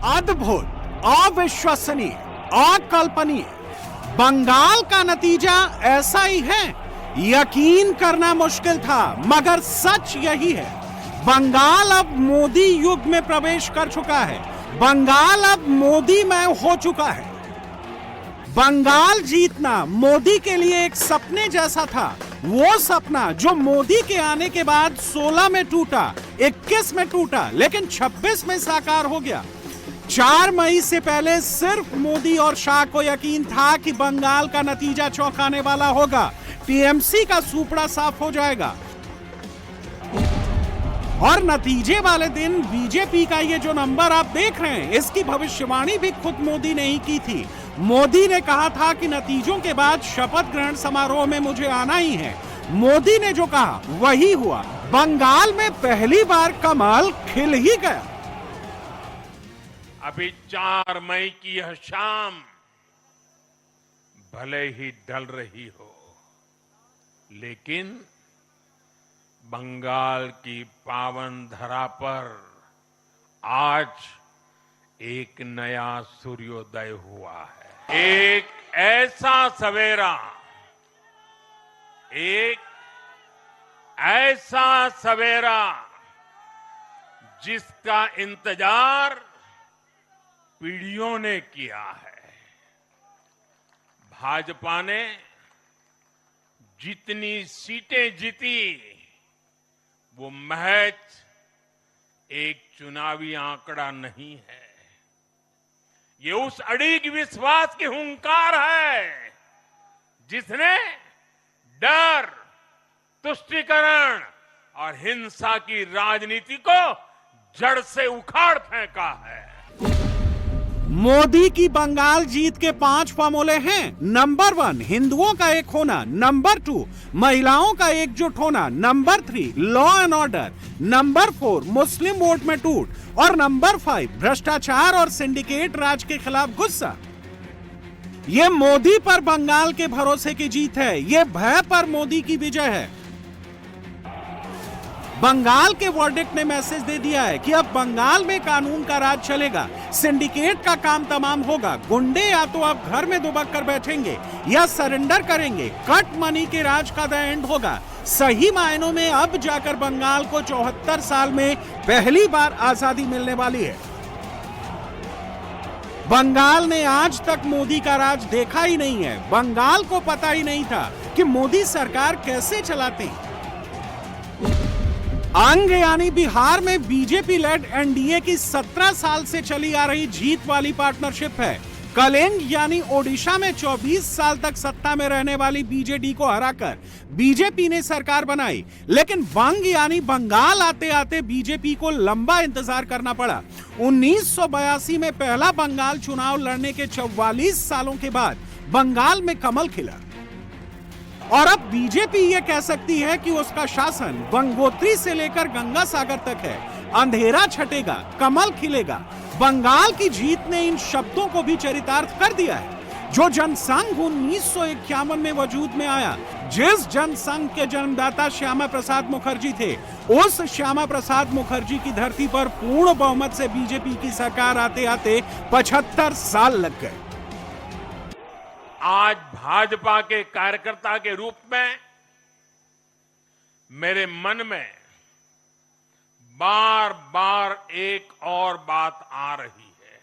अद्भुत, अविश्वसनीय, अकल्पनीय। बंगाल का नतीजा ऐसा ही है। यकीन करना मुश्किल था, मगर सच यही है। बंगाल अब मोदी युग में प्रवेश कर चुका है। बंगाल अब मोदीमय हो चुका है। बंगाल जीतना मोदी के लिए एक सपने जैसा था। वो सपना जो मोदी के आने के बाद 16 में टूटा, 21 में टूटा, लेकिन 26 में साकार हो गया। 4 मई से पहले सिर्फ मोदी और शाह को यकीन था कि बंगाल का नतीजा चौंकाने वाला होगा, टीएमसी का सूपड़ा साफ हो जाएगा। और नतीजे वाले दिन बीजेपी का ये जो नंबर आप देख रहे हैं, इसकी भविष्यवाणी भी खुद मोदी ने ही की थी। मोदी ने कहा था कि नतीजों के बाद शपथ ग्रहण समारोह में मुझे आना ही है। मोदी ने जो कहा वही हुआ। बंगाल में पहली बार कमल खिल ही गया। अभी 4 मई की यह शाम भले ही ढल रही हो, लेकिन बंगाल की पावन धरा पर आज एक नया सूर्योदय हुआ है। एक ऐसा सवेरा जिसका इंतजार पीढ़ियों ने किया है। भाजपा ने जितनी सीटें जीती वो महज एक चुनावी आंकड़ा नहीं है, ये उस अड़िग विश्वास की हुंकार है जिसने डर, तुष्टीकरण और हिंसा की राजनीति को जड़ से उखाड़ फेंका है। मोदी की बंगाल जीत के 5 फॉर्मूले हैं। नंबर 1, हिंदुओं का एक होना। नंबर 2, महिलाओं का एकजुट होना। Number 3, law and order. Number 4, Muslim vote में टूट। और नंबर 5, भ्रष्टाचार और सिंडिकेट राज के खिलाफ गुस्सा। ये मोदी पर बंगाल के भरोसे की जीत है। ये भय पर मोदी की विजय है। बंगाल के वर्डिक्ट ने मैसेज दे दिया है कि अब बंगाल में कानून का राज चलेगा, सिंडिकेट का काम तमाम होगा, गुंडे या तो अब घर में दुबक कर बैठेंगे या सरेंडर करेंगे, कट मनी के राज का द एंड होगा। सही मायनों में अब जाकर बंगाल को 74 साल में पहली बार आजादी मिलने वाली है। बंगाल ने आज तक मोदी का राज देखा ही नहीं है। बंगाल को पता ही नहीं था कि मोदी सरकार कैसे चलाते हैं। अंग यानी बिहार में बीजेपी लेड एनडीए की 17 साल से चली आ रही जीत वाली पार्टनरशिप है। कलेंग यानी ओडिशा में 24 साल तक सत्ता में रहने वाली बीजेडी को हराकर बीजेपी ने सरकार बनाई। लेकिन बंग यानी बंगाल आते आते बीजेपी को लंबा इंतजार करना पड़ा। 1982 में पहला बंगाल चुनाव लड़ने के 44 सालों के बाद बंगाल में कमल खिला। और अब बीजेपी ये कह सकती है कि उसका शासन गंगोत्री से लेकर गंगा सागर तक है। अंधेरा छटेगा, कमल खिलेगा। बंगाल की जीत ने इन शब्दों को भी चरितार्थ कर दिया है। जो जनसंघ 1951 में वजूद में आया, जिस जनसंघ के जन्मदाता श्यामा प्रसाद मुखर्जी थे, उस श्यामा प्रसाद मुखर्जी की धरती पर पूर्ण बहुमत से बीजेपी की सरकार आते आते 75 साल लग गए। आज भाजपा के कार्यकर्ता के रूप में मेरे मन में बार बार एक और बात आ रही है,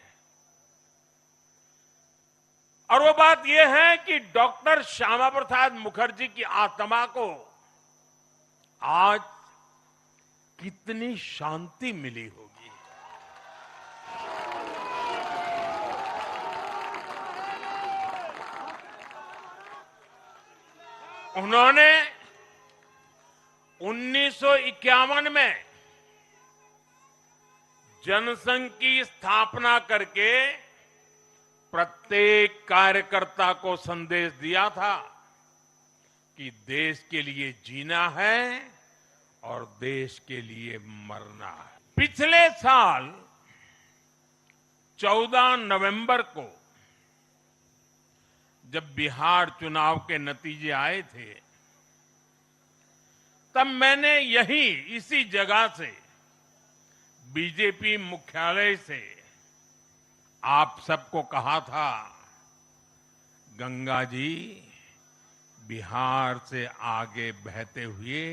और वो बात यह है कि डॉक्टर श्यामा प्रसाद मुखर्जी की आत्मा को आज कितनी शांति मिली होगी। उन्होंने 1951 में जनसंघ की स्थापना करके प्रत्येक कार्यकर्ता को संदेश दिया था कि देश के लिए जीना है और देश के लिए मरना है। पिछले साल 14 नवंबर को जब बिहार चुनाव के नतीजे आए थे, तब मैंने इसी जगह से बीजेपी मुख्यालय से आप सबको कहा था, गंगा जी बिहार से आगे बहते हुए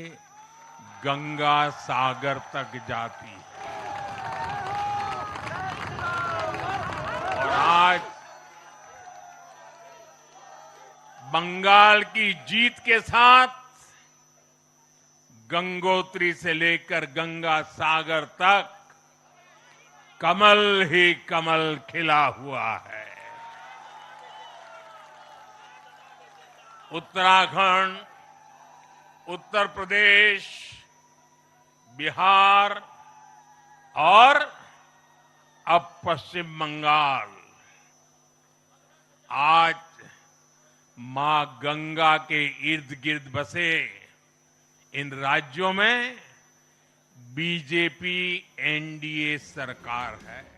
गंगा सागर तक जाती है। और आज बंगाल की जीत के साथ गंगोत्री से लेकर गंगा सागर तक कमल ही कमल खिला हुआ है। उत्तराखंड, उत्तर प्रदेश, बिहार और अब पश्चिम बंगाल आज मां गंगा के इर्द गिर्द बसे इन राज्यों में बीजेपी एनडीए सरकार है।